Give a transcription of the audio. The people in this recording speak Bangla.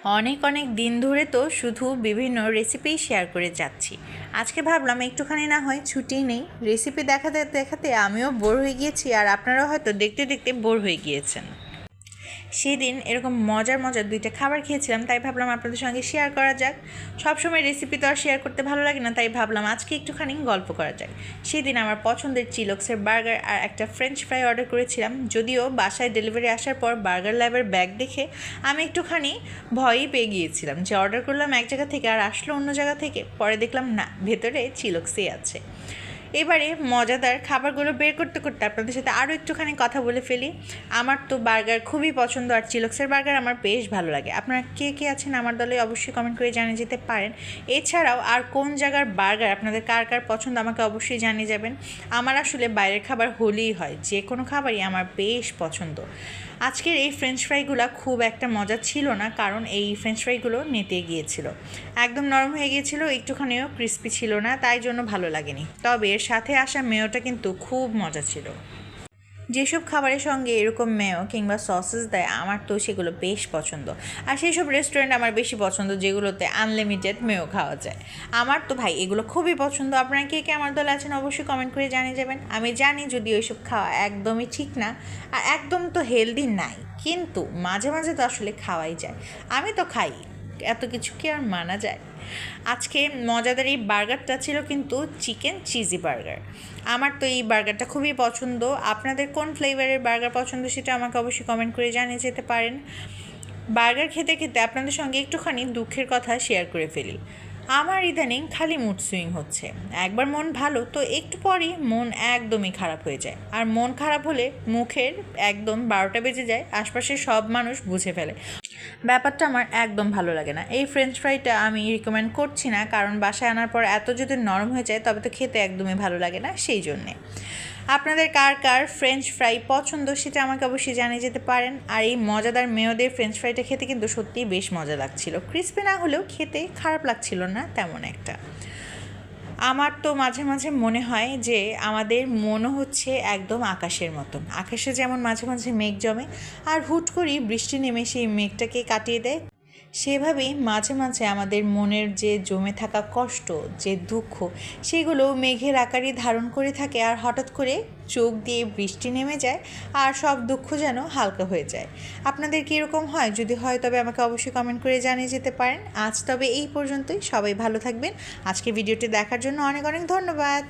অনেক অনেক দিন ধরে তো শুধু বিভিন্ন রেসিপি শেয়ার করে যাচ্ছি। আজকে ভাবলাম একটুখানি না হয় ছুটি নেই, রেসিপি দেখাতে দেখাতে আমিও বোর হয়ে গিয়েছি আর আপনারাও হয়তো দেখতে দেখতে বোর হয়ে গিয়েছেন। সেদিন এরকম মজার মজার দুইটা খাবার খেয়েছিলাম, তাই ভাবলাম আপনাদের সঙ্গে শেয়ার করা যাক। সবসময় রেসিপি তো আর শেয়ার করতে ভালো লাগে না, তাই ভাবলাম আজকে একটুখানি গল্প করা যাক। সেদিন আমার পছন্দের চিলক্সের বার্গার আর একটা ফ্রেঞ্চ ফ্রাই অর্ডার করেছিলাম, যদিও বাসায় ডেলিভারি আসার পর বার্গার ল্যাবের ব্যাগ দেখে আমি একটুখানি ভয়ই পেয়ে গিয়েছিলাম যে অর্ডার করলাম এক জায়গা থেকে আর আসলো অন্য জায়গা থেকে। পরে দেখলাম না, ভেতরে চিলক্সই আছে। এবারে মজাদার খাবারগুলো বের করতে করতে আপনাদের সাথে আরও একটুখানি কথা বলে ফেলি। আমার তো বার্গার খুবই পছন্দ আর চিলক্সের বার্গার আমার বেশ ভালো লাগে। আপনারা কে কে আছেন আমার দলে অবশ্যই কমেন্ট করে জানিয়ে যেতে পারেন। এছাড়াও আর কোন জায়গার বার্গার আপনাদের কার কার পছন্দ আমাকে অবশ্যই জানিয়ে যাবেন। আমার আসলে বাইরের খাবার হলেই হয়, যে কোনো খাবারই আমার বেশ পছন্দ। আজকের এই ফ্রেঞ্চ ফ্রাইগুলো খুব একটা মজা ছিল না, কারণ এই ফ্রেঞ্চ ফ্রাইগুলো নেতে গিয়েছিল, একদম নরম হয়ে গিয়েছিল, একটুখানিও ক্রিস্পি ছিল না, তাই জন্য ভালো লাগেনি। তবে এর সাথে আসা মেয়োটা কিন্তু খুব মজা ছিল। যেসব খাবারের সঙ্গে এরকম মেয়ো কিংবা সসেস দেয় আমার তো সেগুলো বেশ পছন্দ। আর সেই সব রেস্টুরেন্ট আমার বেশি পছন্দ যেগুলোতে আনলিমিটেড মেয়ো খাওয়া যায়। আমার তো ভাই এগুলো খুবই পছন্দ। আপনারা কে কে আমার দলে আছেন অবশ্যই কমেন্ট করে জানিয়ে যাবেন। আমি জানি যদি ওইসব খাওয়া একদমই ঠিক না আর একদম তো হেলদি নাই, কিন্তু মাঝে মাঝে তো আসলে খাওয়াই যায়। আমি তো খাই, এত কিছু কি আর মানা যায়। আজকে মজাদার এই বার্গারটা ছিল কিন্তু চিকেন চিজি বার্গার। আমার তো এই বার্গারটা খুবই পছন্দ। আপনাদের কোন ফ্লেভারের বার্গার পছন্দ সেটা আমাকে অবশ্যই কমেন্ট করে জানিয়ে যেতে পারেন। বার্গার খেতে খেতে আপনাদের সঙ্গে একটুখানি দুঃখের কথা শেয়ার করে ফেলি। আমার ইদানিং খালি মুড সুইং হচ্ছে। একবার মন ভালো তো একটু পরই মন একদমই খারাপ হয়ে যায়, আর মন খারাপ হলে মুখের একদম 12টা বেজে যায়, আশপাশের সব মানুষ বুঝে ফেলে। ব্যাপারটা আমার একদম ভালো লাগে না। এই ফ্রেঞ্চ ফ্রাইটা আমি রিকমেন্ড করছি না, কারণ বাসায় আনার পর এত যদি নরম হয়ে যায় তবে তো খেতে একদমই ভালো লাগে না। সেই জন্যে আপনাদের কার কার ফ্রেঞ্চ ফ্রাই পছন্দ সেটা আমাকে অবশ্যই জানিয়ে যেতে পারেন। আর এই মজাদার মেয়োদের ফ্রেঞ্চ ফ্রাইটা খেতে কিন্তু সত্যিই বেশ মজা লাগছিল, ক্রিস্পি না হলেও খেতে খারাপ লাগছিল না তেমন একটা। আমার তো মাঝে মাঝে মনে হয় যে আমাদের মনও হচ্ছে একদম আকাশের মতন। আকাশে যেমন মাঝে মাঝে মেঘ জমে আর হুট করেই বৃষ্টি নেমে সেই মেঘটাকে কাটিয়ে দেয়, সেভাবেই মাঝে মাঝে আমাদের মনের যে জমে থাকা কষ্ট, যে দুঃখ, সেগুলো মেঘের আকারই ধারণ করে থাকে আর হঠাৎ করে চোখ দিয়ে বৃষ্টি নেমে যায় আর সব দুঃখ যেন হালকা হয়ে যায়। আপনাদের কীরকম হয়? যদি হয় তবে আমাকে অবশ্যই কমেন্ট করে জানিয়ে যেতে পারেন। আজ তবে এই পর্যন্তই, সবাই ভালো থাকবেন। আজকে ভিডিওটি দেখার জন্য অনেক অনেক ধন্যবাদ।